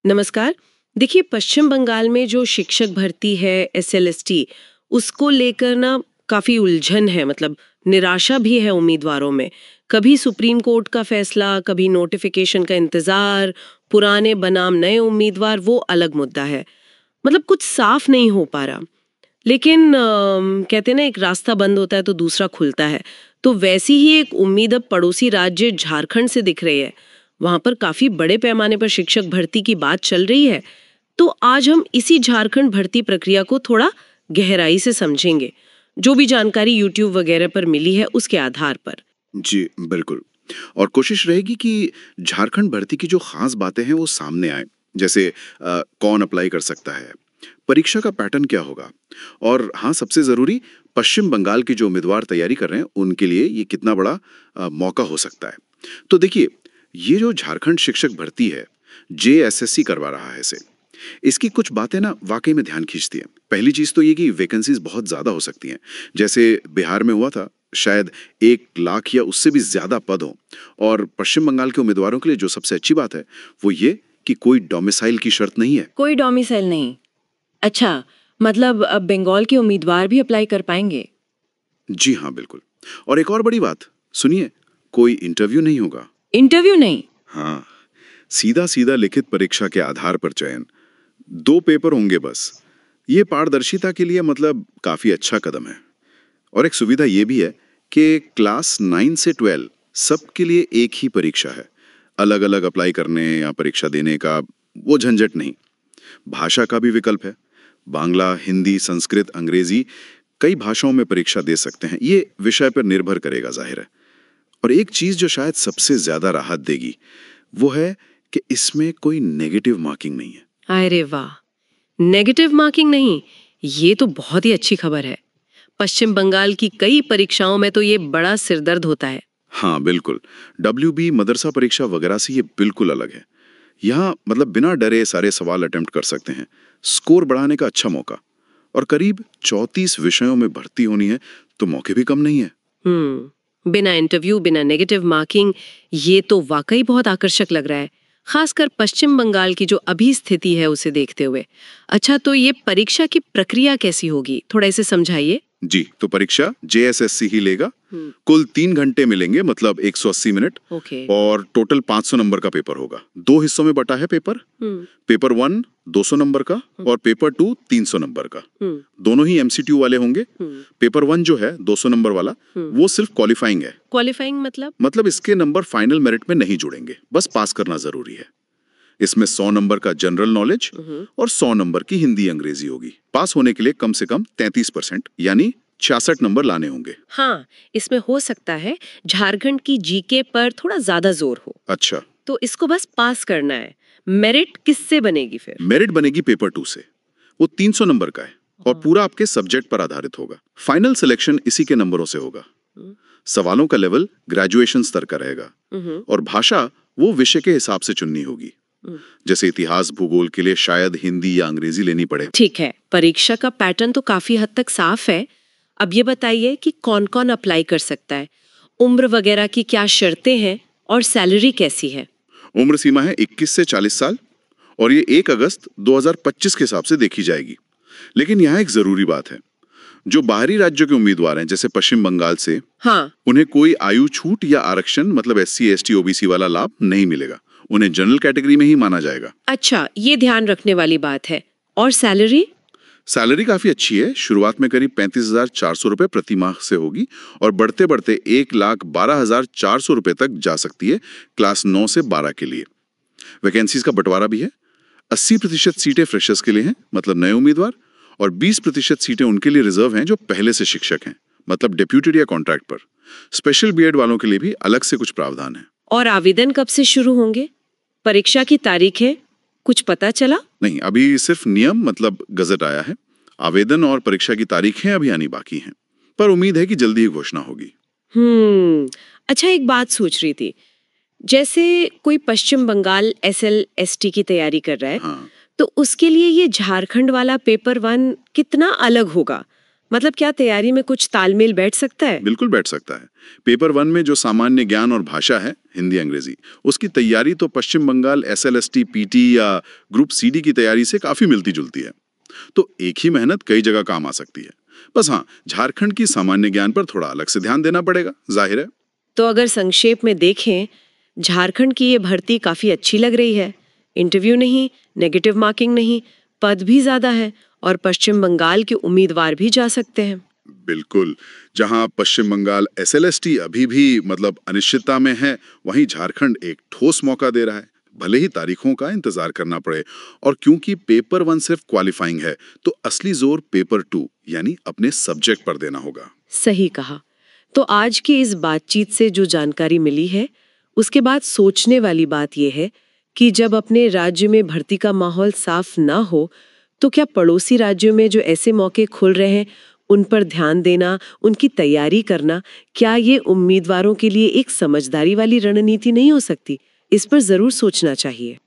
नमस्कार। देखिए, पश्चिम बंगाल में जो शिक्षक भर्ती है एसएलएसटी, उसको लेकर ना काफी उलझन है। मतलब निराशा भी है उम्मीदवारों में। कभी सुप्रीम कोर्ट का फैसला, कभी नोटिफिकेशन का इंतजार, पुराने बनाम नए उम्मीदवार, वो अलग मुद्दा है। मतलब कुछ साफ नहीं हो पा रहा। लेकिन कहते हैं ना, एक रास्ता बंद होता है तो दूसरा खुलता है। तो वैसी ही एक उम्मीद अब पड़ोसी राज्य झारखंड से दिख रही है। वहां पर काफी बड़े पैमाने पर शिक्षक भर्ती की बात चल रही है। तो आज हम इसी झारखंड भर्ती प्रक्रिया को थोड़ा गहराई से समझेंगे, जो भी जानकारी यूट्यूब वगैरह पर मिली है उसके आधार पर। जी बिल्कुल। और कोशिश रहेगी कि झारखंड भर्ती की जो खास बातें हैं वो सामने आए। जैसे कौन अप्लाई कर सकता है, परीक्षा का पैटर्न क्या होगा, और हाँ, सबसे जरूरी, पश्चिम बंगाल के जो उम्मीदवार तैयारी कर रहे हैं उनके लिए ये कितना बड़ा मौका हो सकता है। तो देखिए, ये जो झारखंड शिक्षक भर्ती है, जेएसएससी करवा रहा है इसे, इसकी कुछ बातें ना वाकई में ध्यान खींचती हैं। पहली चीज तो ये कि वैकेंसीज बहुत ज्यादा हो सकती हैं। जैसे बिहार में हुआ था, शायद 1 लाख या उससे भी ज्यादा पद हो। और पश्चिम बंगाल के उम्मीदवारों के लिए जो सबसे अच्छी बात है वो ये कि कोई डोमिसाइल की शर्त नहीं है। कोई डोमिसाइल नहीं। अच्छा, मतलब अब बंगाल के उम्मीदवार भी अप्लाई कर पाएंगे? जी हाँ, बिल्कुल। और एक और बड़ी बात, सुनिए, कोई इंटरव्यू नहीं होगा। इंटरव्यू नहीं? हाँ, सीधा सीधा लिखित परीक्षा के आधार पर चयन। 2 पेपर होंगे बस। ये पारदर्शिता के लिए मतलब काफी अच्छा कदम है। और एक सुविधा ये भी है कि क्लास 9 से 12 सबके लिए एक ही परीक्षा है। अलग अलग अप्लाई करने या परीक्षा देने का वो झंझट नहीं। भाषा का भी विकल्प है। बांग्ला, हिंदी, संस्कृत, अंग्रेजी, कई भाषाओं में परीक्षा दे सकते हैं। ये विषय पर निर्भर करेगा, जाहिर है। और एक चीज जो शायद सबसे ज्यादा राहत देगी वो है कि इसमें कोई नेगेटिव मार्किंग नहीं है। अरे वाह, नेगेटिव मार्किंग नहीं, ये तो बहुत ही अच्छी खबर है। पश्चिम बंगाल की कई परीक्षाओं में तो ये बड़ा सिरदर्द होता है। हाँ बिल्कुल, WB, मदरसा परीक्षा वगैरह से ये बिल्कुल अलग है। यहाँ मतलब बिना डरे सारे सवाल अटेम्प्ट कर सकते हैं। स्कोर बढ़ाने का अच्छा मौका। और करीब 34 विषयों में भर्ती होनी है, तो मौके भी कम नहीं है। बिना इंटरव्यू, बिना नेगेटिव मार्किंग, ये तो वाकई बहुत आकर्षक लग रहा है, खासकर पश्चिम बंगाल की जो अभी स्थिति है उसे देखते हुए। अच्छा, तो ये परीक्षा की प्रक्रिया कैसी होगी, थोड़ा इसे समझाइए। जी, तो परीक्षा जेएसएससी ही लेगा। कुल 3 घंटे मिलेंगे, मतलब 180 मिनट। ओके। और टोटल 500 नंबर का पेपर होगा। 2 हिस्सों में बटा है पेपर। पेपर 1 200 नंबर का और पेपर 2 300 नंबर का। दोनों ही एमसीक्यू वाले होंगे। पेपर 1 जो है 200 नंबर वाला, वो सिर्फ क्वालिफाइंग है। क्वालिफाइंग मतलब इसके नंबर फाइनल मेरिट में नहीं जुड़ेंगे, बस पास करना जरूरी है। इसमें 100 नंबर का जनरल नॉलेज और 100 नंबर की हिंदी अंग्रेजी होगी। पास होने के लिए कम से कम 33% यानी 66 नंबर लाने होंगे। हाँ, इसमें हो सकता है झारखंड की जीके पर थोड़ा ज्यादा जोर हो। अच्छा, तो इसको बस पास करना है। मेरिट किससे बनेगी फिर? मेरिट बनेगी पेपर 2 से। वो 300 नंबर का है और पूरा आपके सब्जेक्ट पर आधारित होगा। फाइनल सिलेक्शन इसी के नंबरों से होगा। सवालों का लेवल ग्रेजुएशन स्तर का रहेगा। और भाषा वो विषय के हिसाब से चुननी होगी। जैसे इतिहास, भूगोल के लिए शायद हिंदी या अंग्रेजी लेनी पड़े। ठीक है, परीक्षा का पैटर्न तो काफी हद तक साफ है। अब ये बताइए कि कौन कौन अप्लाई कर सकता है, उम्र वगैरह की क्या शर्तें हैं और सैलरी कैसी है? उम्र सीमा है 21 से 40 साल और ये 1 अगस्त 2025 के हिसाब से देखी जाएगी। लेकिन यहाँ एक जरूरी बात है, जो बाहरी राज्यों के उम्मीदवार हैं जैसे पश्चिम बंगाल से, हाँ, उन्हें कोई आयु छूट या आरक्षण, मतलब SC ST OBC वाला लाभ नहीं मिलेगा। उन्हें जनरल कैटेगरी में ही माना जाएगा। अच्छा, ये ध्यान रखने वाली बात है। और सैलरी? सैलरी काफी अच्छी है। शुरुआत में करीब 35,400 रुपए प्रति माह से होगी और बढ़ते बढ़ते 1,12,400 रुपए तक जा सकती है क्लास 9 से 12 के लिए। वैकेंसीज का बंटवारा भी है। 80% सीटें फ्रेशर्स के लिए हैं, मतलब नए उम्मीदवार, और 20% सीटें उनके लिए रिजर्व हैं जो पहले से शिक्षक हैं, मतलब डेप्यूटेड या कॉन्ट्रैक्ट पर। स्पेशल बीएड वालों के लिए भी अलग से कुछ प्रावधान है। और आवेदन कब से शुरू होंगे? परीक्षा की तारीख है, कुछ पता चला? नहीं, अभी सिर्फ नियम मतलब गजट आया है। आवेदन और परीक्षा की तारीखें अभी आनी बाकी हैं, पर उम्मीद है कि जल्दी ही घोषणा होगी। अच्छा, एक बात सोच रही थी, जैसे कोई पश्चिम बंगाल SLST की तैयारी कर रहा है, हाँ, तो उसके लिए ये झारखंड वाला पेपर 1 कितना अलग होगा? मतलब क्या तैयारी में कुछ तालमेल बैठ सकता है? बिल्कुल बैठ सकता है। पेपर 1 में जो सामान्य ज्ञान और भाषा है, हिंदी अंग्रेजी, उसकी तैयारी तो पश्चिम बंगाल एसएलएसटी पीटी या ग्रुप सीडी की तैयारी से काफी मिलती जुलती है। तो एक ही मेहनत कई जगह काम आ सकती है। बस हाँ, झारखंड की सामान्य ज्ञान पर थोड़ा अलग से ध्यान देना पड़ेगा, जाहिर है। तो अगर संक्षेप में देखें, झारखंड की ये भर्ती काफी अच्छी लग रही है। इंटरव्यू नहीं, नेगेटिव मार्किंग नहीं, पद भी ज्यादा है और पश्चिम बंगाल के उम्मीदवार भी जा सकते हैं। बिल्कुल। जहां पश्चिम बंगाल एसएलएसटी अभी भी मतलब अनिश्चितता में है, वहीं झारखंड एक ठोस मौका दे रहा है, भले ही तारीखों का इंतजार करना पड़े। और क्योंकि पेपर 1 सिर्फ क्वालिफाइंग है, तो असली जोर पेपर 2 यानी अपने सब्जेक्ट पर देना होगा। सही कहा। तो आज की इस बातचीत से जो जानकारी मिली है, उसके बाद सोचने वाली बात यह है कि जब अपने राज्य में भर्ती का माहौल साफ ना हो, तो क्या पड़ोसी राज्यों में जो ऐसे मौके खुल रहे हैं, उन पर ध्यान देना, उनकी तैयारी करना, क्या ये उम्मीदवारों के लिए एक समझदारी वाली रणनीति नहीं हो सकती? इस पर जरूर सोचना चाहिए।